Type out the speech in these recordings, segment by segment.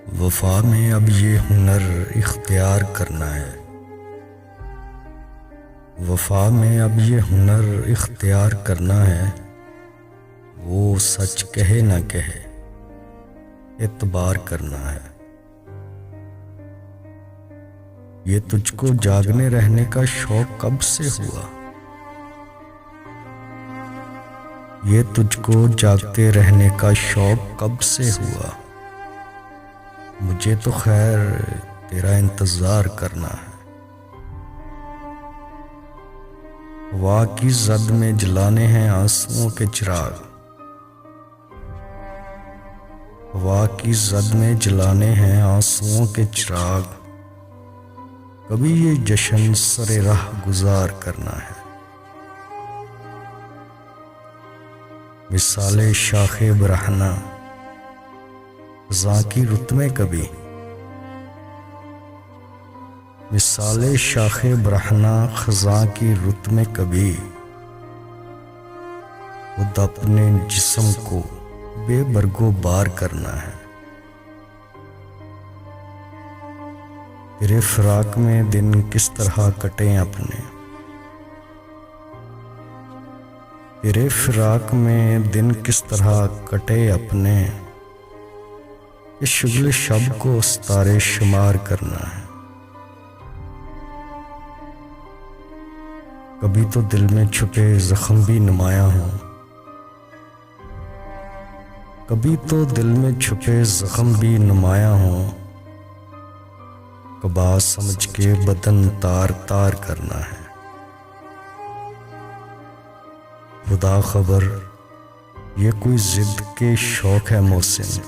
वफा में अब ये हुनर इख्तियार करना है। वफा में अब ये हुनर इख्तियार करना है। वो सच कहे न कहे एतबार करना है। ये तुझको जागने रहने का शौक कब से हुआ? ये तुझको जागते रहने का शौक कब से हुआ? मुझे तो खैर तेरा इंतज़ार करना है। हवा की जद में जलाने हैं आंसुओं के चिराग। हवा की जद में जलाने हैं आंसुओं के चिराग। कभी ये जश्न सरे राह गुजार करना है। मिसाले शाखे बरहना खज़ां की रुत में कभी। मिसाले शाखे बरहना खज़ां की रुत में कभी। खुद अपने जिस्म को बेबरगो बार करना है। तेरे फिराक में दिन किस तरह कटे अपने। तेरे फिराक में दिन किस तरह कटे अपने। इस शुगल शब को सितारे शुमार करना है। कभी तो दिल में छुपे जख्म भी नुमाया हो। कभी तो दिल में छुपे जख्म भी नुमाया हो। कबा समझ के बदन तार तार करना है। खुदा खबर ये कोई जिद के शौक है मोहसिन।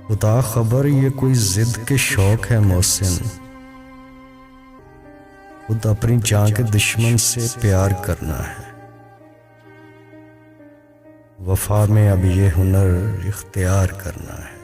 खुदा खबर ये कोई जिद के शौक है मोहसिन। खुद अपनी जान के दुश्मन से प्यार करना है। वफा में अब ये हुनर इख्तियार करना है।